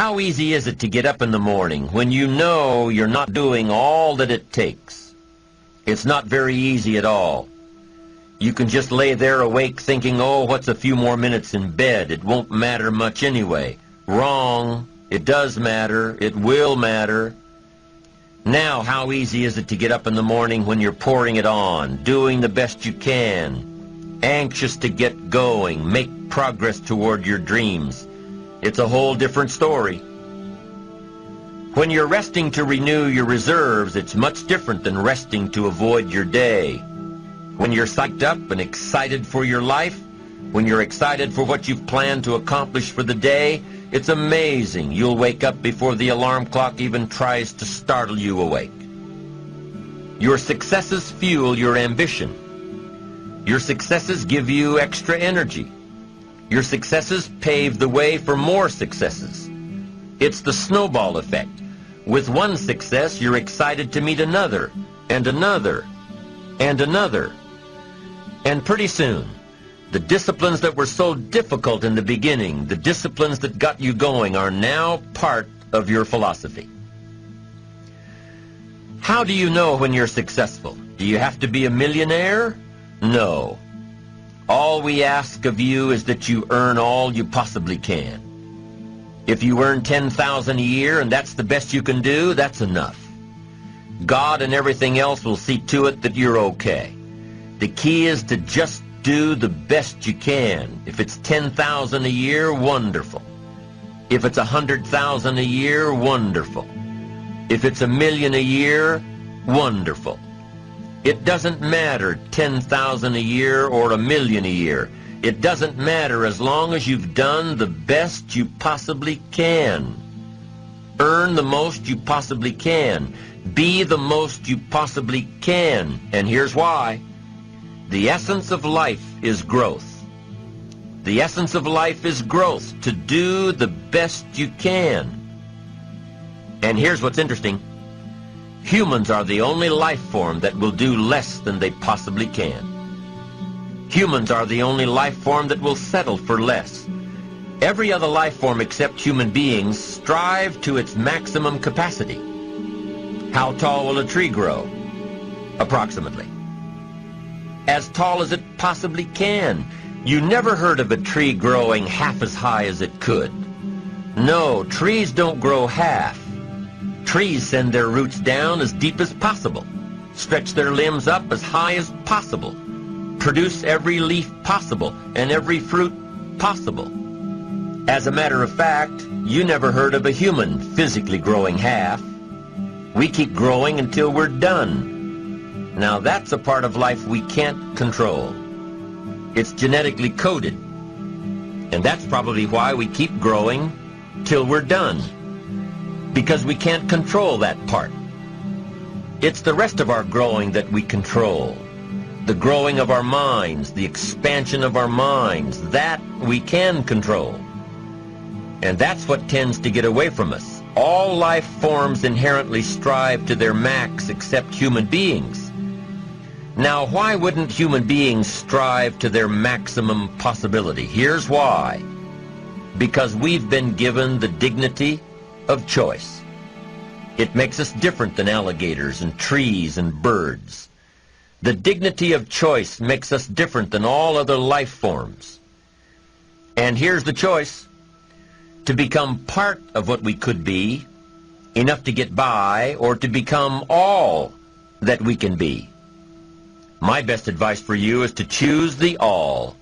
How easy is it to get up in the morning when you know you're not doing all that it takes? It's not very easy at all. You can just lay there awake thinking, oh, what's a few more minutes in bed? It won't matter much anyway. Wrong. It does matter. It will matter. Now, how easy is it to get up in the morning when you're pouring it on, doing the best you can, anxious to get going, make progress toward your dreams? It's a whole different story. When you're resting to renew your reserves, it's much different than resting to avoid your day. When you're psyched up and excited for your life, when you're excited for what you've planned to accomplish for the day, it's amazing. You'll wake up before the alarm clock even tries to startle you awake. Your successes fuel your ambition. Your successes give you extra energy. Your successes pave the way for more successes. It's the snowball effect. With one success, you're excited to meet another, and another, and another. And pretty soon, the disciplines that were so difficult in the beginning, the disciplines that got you going, are now part of your philosophy. How do you know when you're successful? Do you have to be a millionaire? No. All we ask of you is that you earn all you possibly can. If you earn $10,000 a year and that's the best you can do, that's enough. God and everything else will see to it that you're okay. The key is to just do the best you can. If it's $10,000 a year, wonderful. If it's $100,000 a year, wonderful. If it's $1 million a year, wonderful. It doesn't matter $10,000 a year or $1 million a year. It doesn't matter as long as you've done the best you possibly can. Earn the most you possibly can. Be the most you possibly can. And here's why. The essence of life is growth. The essence of life is growth, to do the best you can. And here's what's interesting. Humans are the only life form that will do less than they possibly can. Humans are the only life form that will settle for less. Every other life form except human beings strive to its maximum capacity. How tall will a tree grow? Approximately. As tall as it possibly can. You never heard of a tree growing half as high as it could. No, trees don't grow half. Trees send their roots down as deep as possible, stretch their limbs up as high as possible, produce every leaf possible and every fruit possible. As a matter of fact, you never heard of a human physically growing half. We keep growing until we're done. Now that's a part of life we can't control. It's genetically coded. And that's probably why we keep growing till we're done. Because we can't control that part. It's the rest of our growing that we control. The growing of our minds, the expansion of our minds, that we can control. And that's what tends to get away from us. All life forms inherently strive to their max except human beings. Now, why wouldn't human beings strive to their maximum possibility? Here's why. Because we've been given the dignity of choice. It makes us different than alligators and trees and birds. The dignity of choice makes us different than all other life forms. And here's the choice. To become part of what we could be, enough to get by, or to become all that we can be. My best advice for you is to choose the all.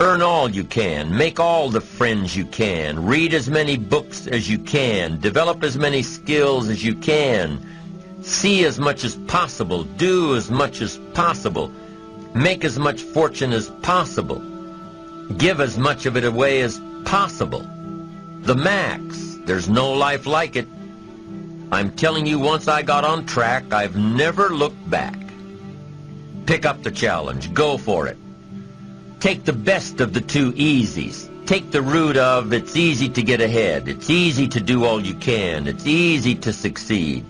Earn all you can, make all the friends you can, read as many books as you can, develop as many skills as you can, see as much as possible, do as much as possible, make as much fortune as possible, give as much of it away as possible. The max. There's no life like it. I'm telling you, once I got on track, I've never looked back. Pick up the challenge. Go for it. Take the best of the two easies. Take the route of it's easy to get ahead. It's easy to do all you can. It's easy to succeed.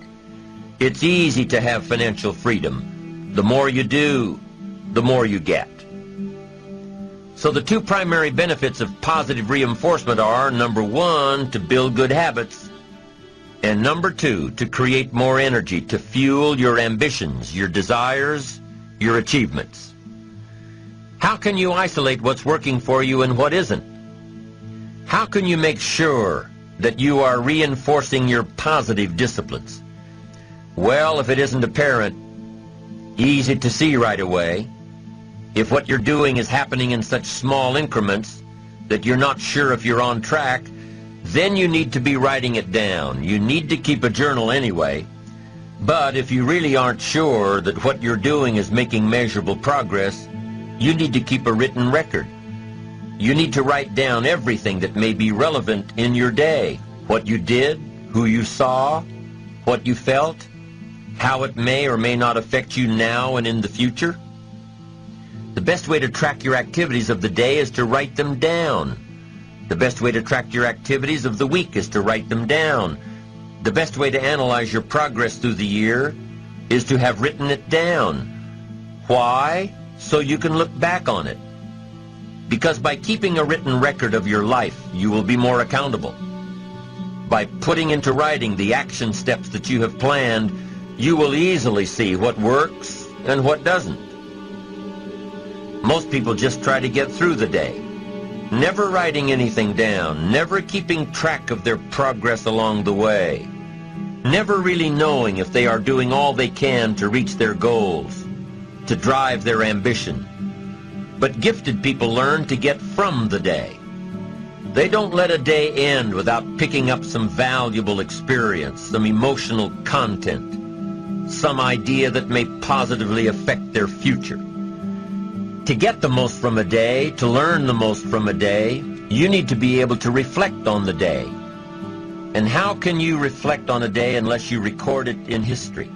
It's easy to have financial freedom. The more you do, the more you get. So the two primary benefits of positive reinforcement are, number one, to build good habits, and number two, to create more energy to fuel your ambitions, your desires, your achievements. How can you isolate what's working for you and what isn't? How can you make sure that you are reinforcing your positive disciplines? Well, if it isn't apparent, easy to see right away, if what you're doing is happening in such small increments that you're not sure if you're on track, then you need to be writing it down. You need to keep a journal anyway. But if you really aren't sure that what you're doing is making measurable progress, you need to keep a written record. You need to write down everything that may be relevant in your day. What you did, who you saw, what you felt, how it may or may not affect you now and in the future. The best way to track your activities of the day is to write them down. The best way to track your activities of the week is to write them down. The best way to analyze your progress through the year is to have written it down. Why? So you can look back on it. Because by keeping a written record of your life, you will be more accountable. By putting into writing the action steps that you have planned, you will easily see what works and what doesn't. Most people just try to get through the day, never writing anything down, never keeping track of their progress along the way, never really knowing if they are doing all they can to reach their goals, to drive their ambition. But gifted people learn to get from the day. They don't let a day end without picking up some valuable experience, some emotional content, some idea that may positively affect their future. To get the most from a day, to learn the most from a day, you need to be able to reflect on the day. And how can you reflect on a day unless you record it in history?